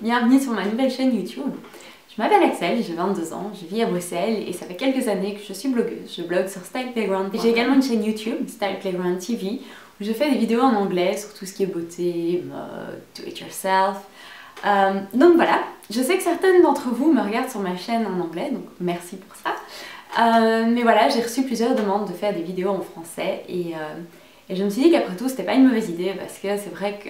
bienvenue sur ma nouvelle chaîne YouTube. Je m'appelle Axel, j'ai 22 ans, je vis à Bruxelles et ça fait quelques années que je suis blogueuse. Je blogue sur Style Playground. J'ai également une chaîne YouTube, Style Playground TV, où je fais des vidéos en anglais sur tout ce qui est beauté, mode, do it yourself. Donc voilà, je sais que certaines d'entre vous me regardent sur ma chaîne en anglais, donc merci pour ça. Mais voilà, j'ai reçu plusieurs demandes de faire des vidéos en français et je me suis dit qu'après tout c'était pas une mauvaise idée parce que c'est vrai que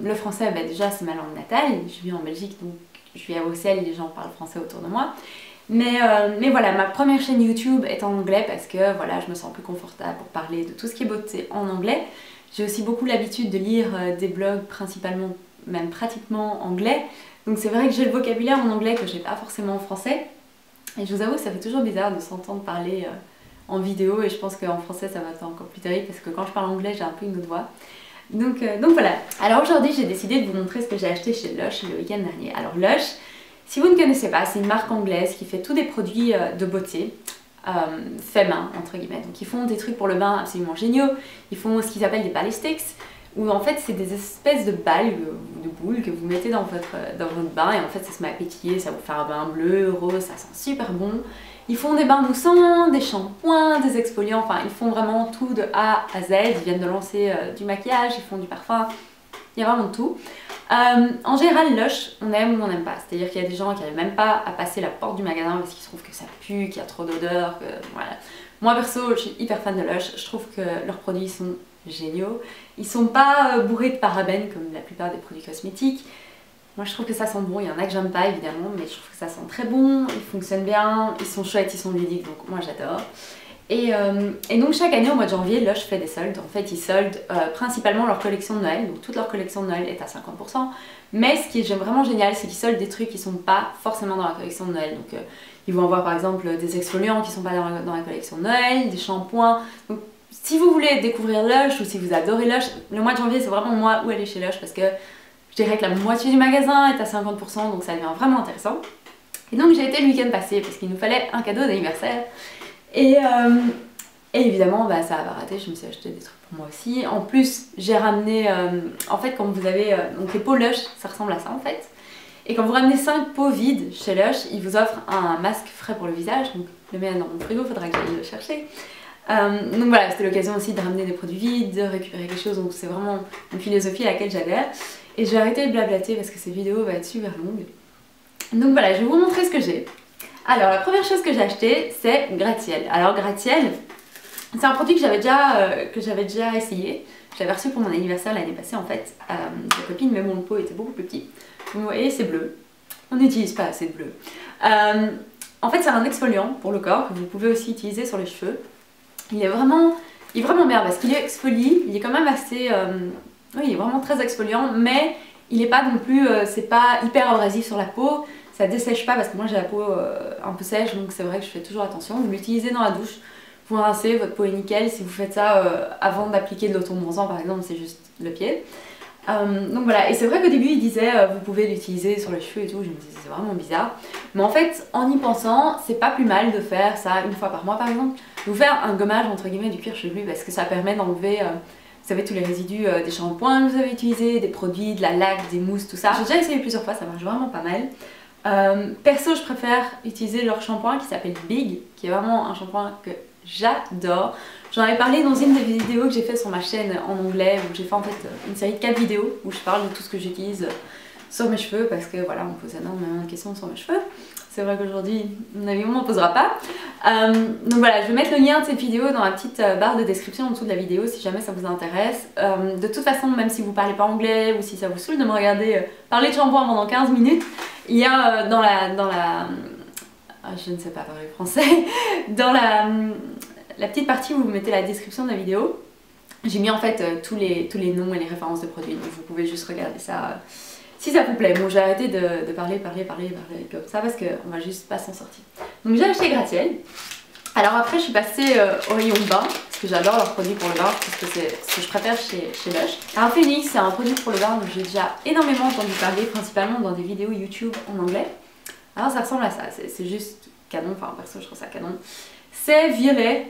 le français, bah, déjà c'est ma langue natale, je vis en Belgique donc je vis à Bruxelles et les gens parlent français autour de moi. Mais voilà, ma première chaîne YouTube est en anglais parce que voilà, je me sens plus confortable pour parler de tout ce qui est beauté en anglais. J'ai aussi beaucoup l'habitude de lire des blogs principalement, même pratiquement anglais. Donc c'est vrai que j'ai le vocabulaire en anglais que j'ai pas forcément en français. Et je vous avoue que ça fait toujours bizarre de s'entendre parler en vidéo et je pense qu'en français ça va être encore plus terrible parce que quand je parle anglais j'ai un peu une autre voix. Donc voilà. Alors aujourd'hui j'ai décidé de vous montrer ce que j'ai acheté chez Lush le week-end dernier. Alors Lush, si vous ne connaissez pas, c'est une marque anglaise qui fait tous des produits de beauté fait main entre guillemets. Donc ils font des trucs pour le bain absolument géniaux. Ils font ce qu'ils appellent des ballistics où en fait c'est des espèces de balles ou de boules que vous mettez dans votre bain et en fait ça se met à pétiller, ça vous fait un bain bleu, rose, ça sent super bon. Ils font des bains moussants, des shampoings, des exfoliants, enfin ils font vraiment tout de A à Z. Ils viennent de lancer du maquillage, ils font du parfum, il y a vraiment de tout. En général, Lush, on aime ou on n'aime pas. C'est-à-dire qu'il y a des gens qui n'arrivent même pas à passer la porte du magasin parce qu'ils trouvent que ça pue, qu'il y a trop d'odeur, que voilà. Moi perso, je suis hyper fan de Lush, je trouve que leurs produits sont géniaux. Ils sont pas bourrés de parabènes comme la plupart des produits cosmétiques. Moi je trouve que ça sent bon, il y en a que j'aime pas évidemment, mais je trouve que ça sent très bon, ils fonctionnent bien, ils sont chouettes, ils sont ludiques, donc moi j'adore. Et donc chaque année au mois de janvier, Lush fait des soldes. En fait ils soldent principalement leur collection de Noël, donc toute leur collection de Noël est à 50%. Mais ce qui est vraiment génial, c'est qu'ils soldent des trucs qui sont pas forcément dans la collection de Noël. Donc ils vont avoir par exemple des exfoliants qui sont pas dans la collection de Noël, des shampoings. Donc si vous voulez découvrir Lush ou si vous adorez Lush, le mois de janvier c'est vraiment le mois où aller chez Lush parce que je dirais que la moitié du magasin est à 50%, donc ça devient vraiment intéressant. Et donc j'ai été le week-end passé parce qu'il nous fallait un cadeau d'anniversaire. Et évidemment, bah, ça a raté, je me suis acheté des trucs pour moi aussi. En plus, j'ai ramené, en fait, quand vous avez, donc les pots Lush, ça ressemble à ça en fait. Et quand vous ramenez 5 pots vides chez Lush, ils vous offrent un masque frais pour le visage. Donc le mien dans mon frigo, il faudra que j'aille le chercher. Donc voilà, c'était l'occasion aussi de ramener des produits vides, de récupérer quelque chose, donc c'est vraiment une philosophie à laquelle j'adhère. Et je vais arrêter de blablater parce que cette vidéo va être super longue. Donc voilà, je vais vous montrer ce que j'ai. Alors la première chose que j'ai acheté, c'est Gratiel. Alors Gratiel, c'est un produit que j'avais déjà essayé. J'avais reçu pour mon anniversaire l'année passée en fait, de copine, mais mon pot était beaucoup plus petit. Vous voyez, c'est bleu. On n'utilise pas assez de bleu. En fait, c'est un exfoliant pour le corps que vous pouvez aussi utiliser sur les cheveux. Il est vraiment bien parce qu'il est exfolie, il est quand même assez... oui, il est vraiment très exfoliant, mais il n'est pas non plus... c'est pas hyper abrasif sur la peau, ça dessèche pas parce que moi j'ai la peau un peu sèche, donc c'est vrai que je fais toujours attention. Vous l'utilisez dans la douche, vous rincez, votre peau est nickel. Si vous faites ça avant d'appliquer de l'auto-bronzant par exemple, c'est juste le pied. Donc voilà, et c'est vrai qu'au début il disait vous pouvez l'utiliser sur les cheveux et tout, je me disais c'est vraiment bizarre. Mais en fait, en y pensant, c'est pas plus mal de faire ça une fois par mois par exemple. De vous faire un gommage entre guillemets du cuir chevelu parce que ça permet d'enlever, vous savez, tous les résidus des shampoings que vous avez utilisés, des produits, de la laque, des mousses, tout ça. J'ai déjà essayé plusieurs fois, ça marche vraiment pas mal. Perso, je préfère utiliser leur shampoing qui s'appelle Big, qui est vraiment un shampoing que j'adore. J'en avais parlé dans une des vidéos que j'ai fait sur ma chaîne en anglais, où j'ai fait en fait une série de 4 vidéos où je parle de tout ce que j'utilise sur mes cheveux parce que voilà, on me pose énormément de questions sur mes cheveux. C'est vrai qu'aujourd'hui, mon avis, on m'en posera pas. Donc voilà, je vais mettre le lien de cette vidéo dans la petite barre de description en dessous de la vidéo si jamais ça vous intéresse. De toute façon, même si vous parlez pas anglais ou si ça vous saoule de me regarder parler de shampoing pendant 15 minutes, il y a dans la je ne sais pas parler français, dans la petite partie où vous mettez la description de la vidéo, j'ai mis en fait tous les noms et les références de produits, donc vous pouvez juste regarder ça si ça vous plaît. Bon, j'ai arrêté de parler comme ça parce qu'on va juste pas s'en sortir. Donc j'ai acheté Gratiel. Alors après je suis passée au rayon bain, parce que j'adore leurs produits pour le bain, parce que c'est ce que je préfère chez Lush. Alors Phoenix, c'est un produit pour le bain dont j'ai déjà énormément entendu parler, principalement dans des vidéos YouTube en anglais. Alors ça ressemble à ça, c'est juste canon, enfin perso je trouve ça canon. C'est violet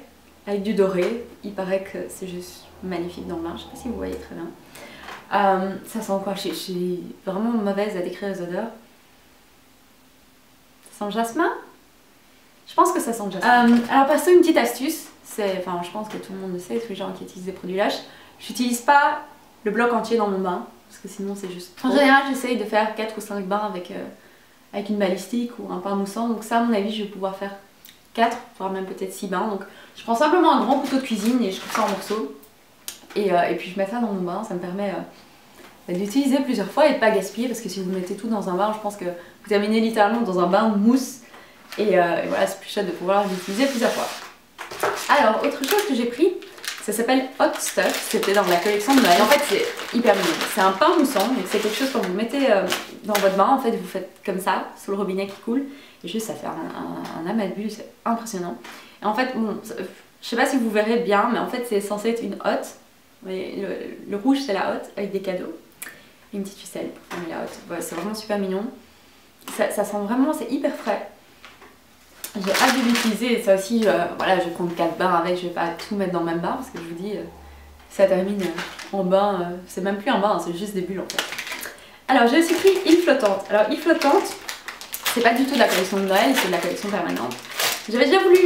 avec du doré, il paraît que c'est juste magnifique dans le bain, je sais pas si vous voyez très bien. Ça sent quoi? Je suis vraiment mauvaise à décrire les odeurs. Ça sent le jasmin? Je pense que ça sent le jasmin. Alors perso, une petite astuce, enfin je pense que tout le monde le sait, tous les gens qui utilisent des produits Lush, j'utilise pas le bloc entier dans mon bain, parce que sinon c'est juste trop. En général, j'essaye de faire 4 ou 5 bains avec une balistique ou un pain moussant, donc ça à mon avis je vais pouvoir faire 4, voire même peut-être 6 bains. Donc je prends simplement un grand couteau de cuisine et je coupe ça en morceaux. Et puis je mets ça dans mon bain, ça me permet d'utiliser plusieurs fois et de pas gaspiller, parce que si vous mettez tout dans un bain, je pense que vous terminez littéralement dans un bain de mousse. Et voilà, c'est plus chouette de pouvoir l'utiliser plusieurs fois. Alors, autre chose que j'ai pris, ça s'appelle Hot Stuff, c'était dans la collection de Noël. En fait, c'est hyper mignon. C'est un pain moussant, donc c'est quelque chose quand vous le mettez dans votre bain, en fait, vous faites comme ça, sous le robinet qui coule, et juste ça fait un amas de bulles, c'est impressionnant. Et en fait, bon, je sais pas si vous verrez bien, mais en fait, c'est censé être une hotte. Vous voyez, le rouge, c'est la hotte, avec des cadeaux. Et une petite ficelle pour fermer la hotte. Voilà, c'est vraiment super mignon. Ça sent vraiment, c'est hyper frais. J'ai hâte de l'utiliser, et ça aussi, voilà, je vais prendre 4 bains avec, je vais pas tout mettre dans le même bain, parce que je vous dis, ça termine en bain, c'est même plus un bain, c'est juste des bulles en fait. Alors j'ai aussi pris Île Flottante. Alors Île Flottante, c'est pas du tout de la collection de Noël, c'est de la collection permanente. J'avais déjà voulu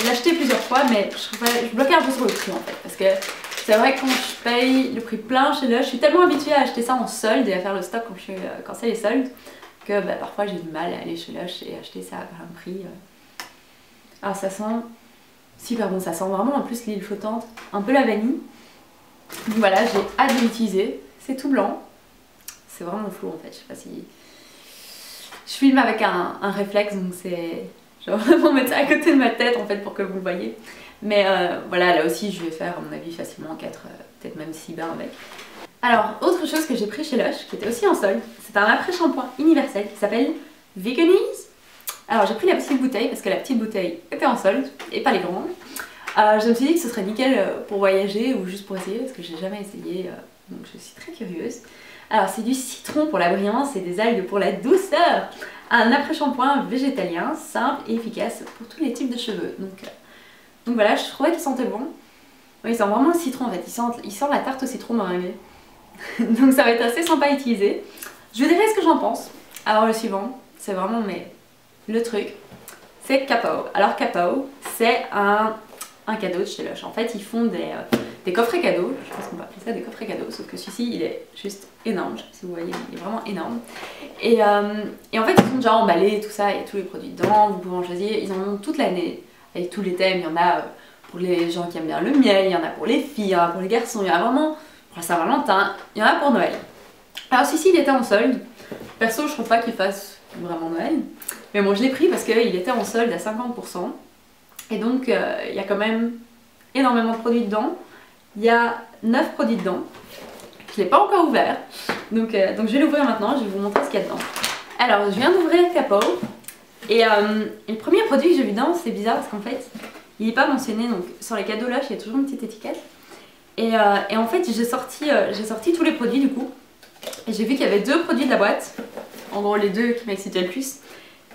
l'acheter plusieurs fois, mais je bloquais un peu sur le prix en fait, parce que c'est vrai que quand je paye le prix plein chez Lush, je suis tellement habituée à acheter ça en solde et à faire le stock quand c'est les soldes, que parfois j'ai du mal à aller chez Lush et acheter ça à un prix. Alors ça sent super bon, ça sent vraiment en plus l'île flottante, un peu la vanille. Donc voilà, j'ai hâte de l'utiliser. C'est tout blanc. C'est vraiment flou en fait, je sais pas si... Je filme avec un réflexe, donc c'est... Je vais vraiment mettre ça à côté de ma tête en fait pour que vous le voyez. Mais voilà, là aussi je vais faire à mon avis facilement 4, peut-être même 6 bains avec. Alors, autre chose que j'ai pris chez Lush, qui était aussi en solde, c'est un après-shampoing universel qui s'appelle Veganize. Alors j'ai pris la petite bouteille parce que la petite bouteille était en solde et pas les grandes. Je me suis dit que ce serait nickel pour voyager ou juste pour essayer parce que j'ai jamais essayé, donc je suis très curieuse. Alors c'est du citron pour la brillance et des algues pour la douceur. Un après-shampoing végétalien, simple et efficace pour tous les types de cheveux. Donc voilà, je trouvais qu'il sentait bon. Oui, il sent vraiment le citron en fait, il sent la tarte au citron meringuée. Donc ça va être assez sympa à utiliser. Je vous dirai ce que j'en pense. Alors le suivant, c'est vraiment le truc, c'est Kapow. Alors Kapow, c'est un cadeau de chez Lush. En fait, ils font des coffrets cadeaux. Je pense qu'on va appeler ça des coffrets cadeaux. Sauf que celui-ci, il est juste énorme. Je sais pas si vous voyez, il est vraiment énorme. Et en fait, ils sont déjà emballés, tout ça. Il y a tous les produits dedans. Vous pouvez en choisir. Ils en ont toute l'année. Avec tous les thèmes. Il y en a pour les gens qui aiment bien le miel. Il y en a pour les filles. Il y en a pour les garçons. Il y en a vraiment pour la Saint-Valentin. Il y en a pour Noël. Alors celui-ci, il était en solde. Perso, je trouve pas qu'il fasse vraiment Noël. Mais bon, je l'ai pris parce qu'il était en solde à 50%. Et donc, il y a quand même énormément de produits dedans. Il y a 9 produits dedans. Je ne l'ai pas encore ouvert. Donc je vais l'ouvrir maintenant. Je vais vous montrer ce qu'il y a dedans. Alors, je viens d'ouvrir Kapow. Et le premier produit que j'ai vu dedans, c'est bizarre parce qu'en fait, il n'est pas mentionné. Donc, sur les cadeaux Lush, il y a toujours une petite étiquette. Et en fait, j'ai sorti tous les produits du coup. Et j'ai vu qu'il y avait 2 produits de la boîte. En gros, les 2 qui m'excitaient le plus.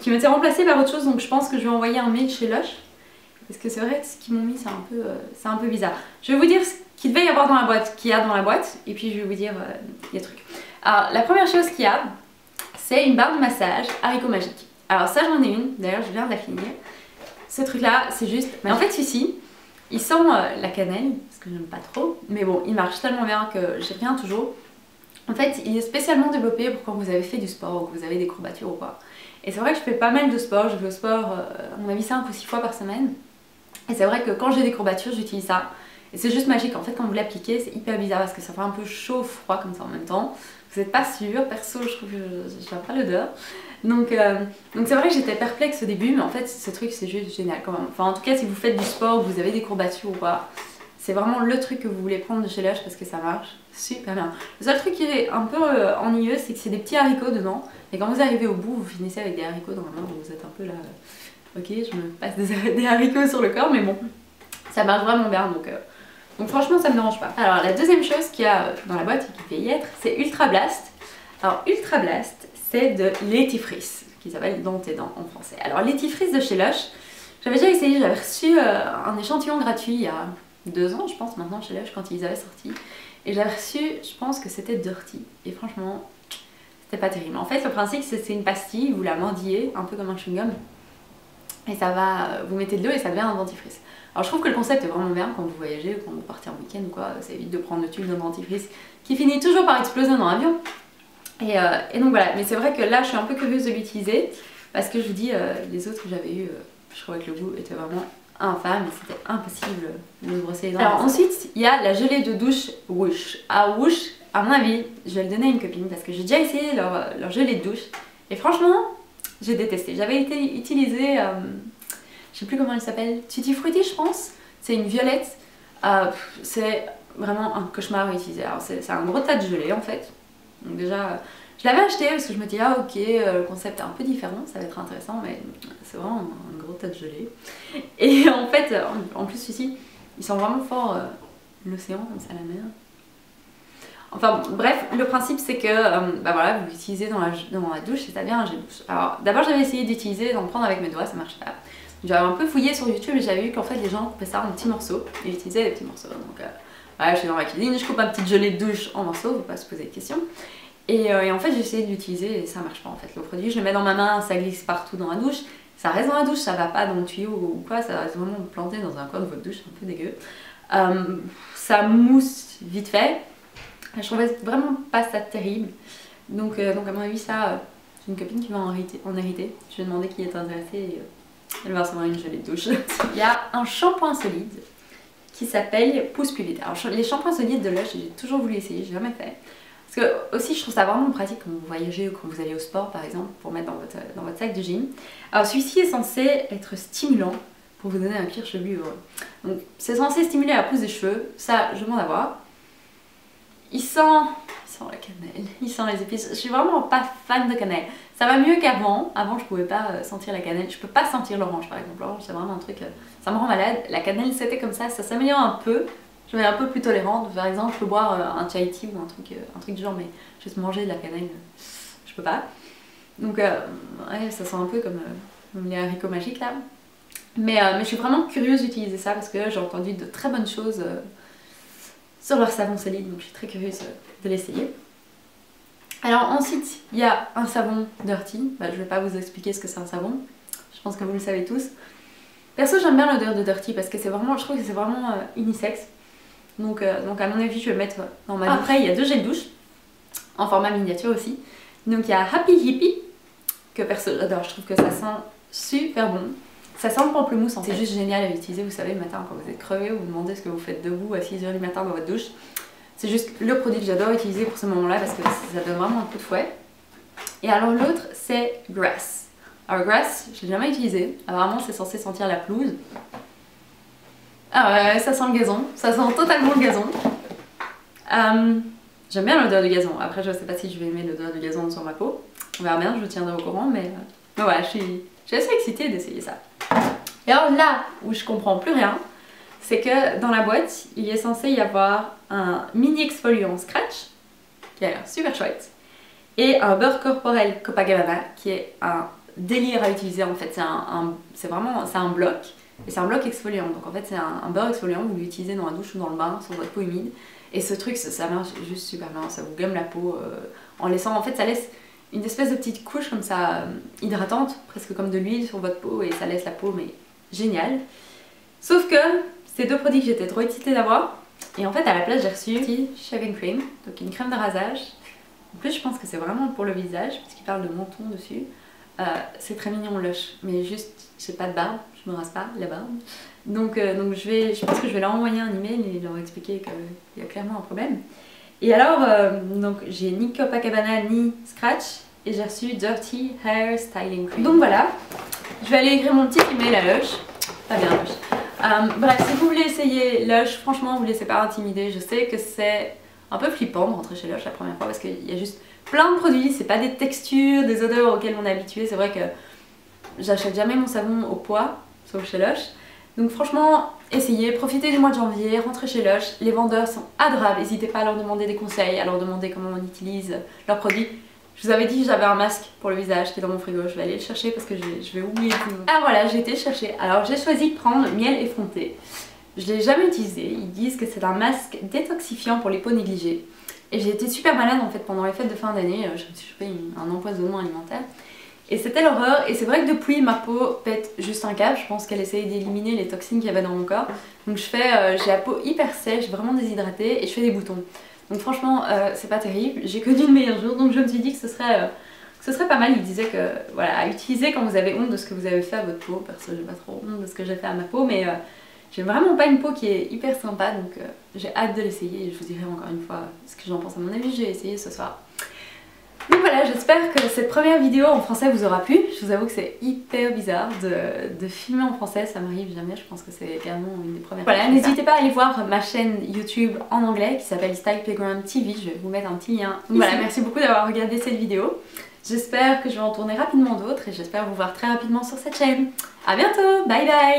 Qui m'étaient remplacés par autre chose, donc je pense que je vais envoyer un mail chez Lush. Parce que c'est vrai que ce qu'ils m'ont mis, c'est un peu bizarre. Je vais vous dire ce qu'il devait y avoir dans la boîte, qu'il y a dans la boîte, et puis je vais vous dire des trucs. Alors, la première chose qu'il y a, c'est une barre de massage haricot magique. Alors ça, j'en ai une, d'ailleurs je viens de la finir. Ce truc-là, c'est juste... Mais en fait, celui-ci, il sent la cannelle, parce que j'aime pas trop, mais bon, il marche tellement bien que j'y reviens toujours. En fait, il est spécialement développé pour quand vous avez fait du sport ou que vous avez des courbatures ou quoi. Et c'est vrai que je fais pas mal de sport, je vais au sport à mon avis 5 ou 6 fois par semaine. Et c'est vrai que quand j'ai des courbatures, j'utilise ça. Et c'est juste magique, en fait quand vous l'appliquez, c'est hyper bizarre parce que ça fait un peu chaud, froid comme ça en même temps. Vous n'êtes pas sûr, perso je trouve que je n'aime pas l'odeur. Donc c'est vrai que j'étais perplexe au début, mais en fait ce truc c'est juste génial quand même. Enfin en tout cas si vous faites du sport, vous avez des courbatures ou quoi, c'est vraiment le truc que vous voulez prendre de chez Lush parce que ça marche super bien. Le seul truc qui est un peu ennuyeux, c'est que c'est des petits haricots dedans. Et quand vous arrivez au bout, vous finissez avec des haricots dans la main, vous êtes un peu là... ok, je me passe des haricots sur le corps, mais bon, ça marche vraiment bien, donc franchement ça me dérange pas. Alors la deuxième chose qu'il y a dans la boîte et qui fait y être, c'est Ultra Blast. Alors Ultra Blast, c'est de l'étifrice, qui s'appelle Dans tes dents en français. Alors l'étifrice de chez Lush, j'avais déjà essayé, j'avais reçu un échantillon gratuit il y a 2 ans je pense maintenant chez Lush quand ils avaient sorti. Et j'avais reçu, je pense que c'était Dirty. Et franchement, c'était pas terrible. En fait le principe c'est une pastille, vous la mordillez un peu comme un chewing-gum. Et ça va, vous mettez de l'eau et ça devient un dentifrice. Alors je trouve que le concept est vraiment bien quand vous voyagez ou quand vous partez en week-end ou quoi. Ça évite de prendre le tube d'un dentifrice qui finit toujours par exploser dans l'avion. Et donc voilà, mais c'est vrai que là je suis un peu curieuse de l'utiliser. Parce que je vous dis, les autres que j'avais eu, je trouvais que le goût était vraiment infâme et c'était impossible de me brosser les dents. Alors ensuite, il y a la gelée de douche Woosh. Woosh, à mon avis, je vais le donner à une copine parce que j'ai déjà essayé leur gelée de douche. Et franchement, j'ai détesté. J'avais utilisé, je sais plus comment elle s'appelle, Tutti Frutti je pense. C'est une violette. C'est vraiment un cauchemar à utiliser. Alors c'est un gros tas de gelée en fait. Donc déjà... Je l'avais acheté parce que je me dis ah ok le concept est un peu différent, ça va être intéressant mais c'est vraiment un gros tas de gelée. Et en fait en plus ici ils sont vraiment forts l'océan comme ça la mer. Enfin bref le principe c'est que bah voilà vous l'utilisez dans la douche et ça devient un gel douche. Alors d'abord j'avais essayé d'utiliser, d'en prendre avec mes doigts, ça marchait pas. J'avais un peu fouillé sur YouTube et j'avais vu qu'en fait les gens coupaient ça en petits morceaux et utilisaient des petits morceaux. Donc voilà je suis dans ma cuisine, je coupe ma petite gelée de douche en morceaux, faut pas se poser de questions. Et en fait j'ai essayé de l'utiliser et ça marche pas en fait. Le produit je le mets dans ma main, ça glisse partout dans la douche, ça reste dans la douche, ça va pas dans le tuyau ou quoi, ça reste vraiment planté dans un coin de votre douche, c'est un peu dégueu. Ça mousse vite fait, je trouvais vraiment pas ça terrible. Donc à mon avis ça, j'ai une copine qui va en hériter. Je vais demander qui est intéressé et elle va recevoir une gelée de douche. Il y a un shampoing solide qui s'appelle Pousse plus vite. Alors les shampoings solides de Lush j'ai toujours voulu essayer, j'ai jamais fait. Parce que aussi je trouve ça vraiment pratique quand vous voyagez ou quand vous allez au sport par exemple pour mettre dans votre sac de gym. Alors celui-ci est censé être stimulant pour vous donner un cuir chevelu heureux. Donc c'est censé stimuler la pousse des cheveux, ça je demande à voir. Il sent la cannelle, il sent les épices. Je suis vraiment pas fan de cannelle. Ça va mieux qu'avant. Avant je pouvais pas sentir la cannelle. Je peux pas sentir l'orange par exemple. L'orange c'est vraiment un truc, ça me rend malade. La cannelle c'était comme ça s'améliore un peu. Je vais un peu plus tolérante, par exemple je peux boire un chai tea ou un truc du genre mais juste manger de la cannelle, je peux pas. Donc ouais, ça sent un peu comme les haricots magiques là. Mais je suis vraiment curieuse d'utiliser ça parce que j'ai entendu de très bonnes choses sur leur savon solide, donc je suis très curieuse de l'essayer. Alors ensuite il y a un savon Dirty, je vais pas vous expliquer ce que c'est un savon, je pense que vous le savez tous. Perso j'aime bien l'odeur de Dirty parce que c'est vraiment, je trouve que c'est vraiment unisexe. Donc à mon avis je vais le mettre dans ma douche. Après il y a 2 gels douche en format miniature aussi. Donc il y a Happy Hippie que perso j'adore, je trouve que ça sent super bon. Ça sent le pamplemousse en fait. C'est juste génial à utiliser, vous savez le matin quand vous êtes crevé, vous vous demandez ce que vous faites debout à 6 h du matin dans votre douche. C'est juste le produit que j'adore utiliser pour ce moment là parce que ça donne vraiment un coup de fouet. Et alors l'autre c'est Grass. Alors Grass je l'ai jamais utilisé, apparemment c'est censé sentir la pelouse. Ah ouais, ça sent le gazon, ça sent totalement le gazon. J'aime bien l'odeur du gazon, après je sais pas si je vais aimer l'odeur du gazon sur ma peau. On verra bien, je vous tiendrai au courant, mais voilà, je suis assez excitée d'essayer ça. Et alors là où je comprends plus rien, c'est que dans la boîte, il est censé y avoir un mini exfoliant scratch, qui a l'air super chouette, et un beurre corporel Copacabana, qui est un délire à utiliser en fait, c'est un bloc. Et c'est un bloc exfoliant, donc en fait c'est un beurre exfoliant, vous l'utilisez dans la douche ou dans le bain, sur votre peau humide. Et ce truc, ça marche juste super bien, ça vous gomme la peau en laissant, en fait ça laisse une espèce de petite couche comme ça, hydratante, presque comme de l'huile sur votre peau et ça laisse la peau, mais génial. Sauf que c'est 2 produits que j'étais trop excitée d'avoir. Et en fait à la place j'ai reçu une shaving cream, donc une crème de rasage. En plus je pense que c'est vraiment pour le visage, puisqu'il parle de menton dessus. C'est très mignon Lush, mais juste j'ai pas de barbe, je me rase pas la barbe. Donc je pense que je vais leur envoyer un email et leur expliquer qu'il y a clairement un problème. Et alors, donc j'ai ni Copacabana ni Scratch et j'ai reçu Dirty Hair Styling Cream. Donc voilà, je vais aller écrire mon petit email à Lush. Pas bien Lush. Bref, si vous voulez essayer Lush, franchement vous ne laissez pas intimider. Je sais que c'est un peu flippant de rentrer chez Lush la première fois parce qu'il y a juste plein de produits, c'est pas des textures, des odeurs auxquelles on est habitué. C'est vrai que j'achète jamais mon savon au poids, sauf chez Lush. Donc franchement, essayez, profitez du mois de janvier, rentrez chez Lush. Les vendeurs sont adorables, n'hésitez pas à leur demander des conseils, à leur demander comment on utilise leurs produits. Je vous avais dit que j'avais un masque pour le visage qui est dans mon frigo, je vais aller le chercher parce que je vais oublier tout. Ah voilà, j'ai été chercher. Alors j'ai choisi de prendre miel effronté. Je l'ai jamais utilisé, ils disent que c'est un masque détoxifiant pour les peaux négligées. Et j'ai été super malade en fait pendant les fêtes de fin d'année, je me suis chopé un empoisonnement alimentaire. Et c'était l'horreur, et c'est vrai que depuis ma peau pète juste un câble, je pense qu'elle essaye d'éliminer les toxines qu'il y avait dans mon corps. Donc j'ai la peau hyper sèche, vraiment déshydratée, et je fais des boutons. Donc franchement c'est pas terrible, j'ai connu de meilleurs jours, donc je me suis dit que ce serait pas mal. Il disait que voilà, à utiliser quand vous avez honte de ce que vous avez fait à votre peau. Perso j'ai pas trop honte de ce que j'ai fait à ma peau, mais j'ai vraiment pas une peau qui est hyper sympa, donc j'ai hâte de l'essayer et je vous dirai encore une fois ce que j'en pense. À mon avis, j'ai essayé ce soir. Donc voilà, j'espère que cette première vidéo en français vous aura plu. Je vous avoue que c'est hyper bizarre de filmer en français, ça m'arrive jamais, je pense que c'est également une des premières. Voilà, n'hésitez pas à aller voir ma chaîne YouTube en anglais qui s'appelle Style Playground TV, je vais vous mettre un petit lien ici. Voilà, merci beaucoup d'avoir regardé cette vidéo. J'espère que je vais en tourner rapidement d'autres et j'espère vous voir très rapidement sur cette chaîne. A bientôt, bye bye.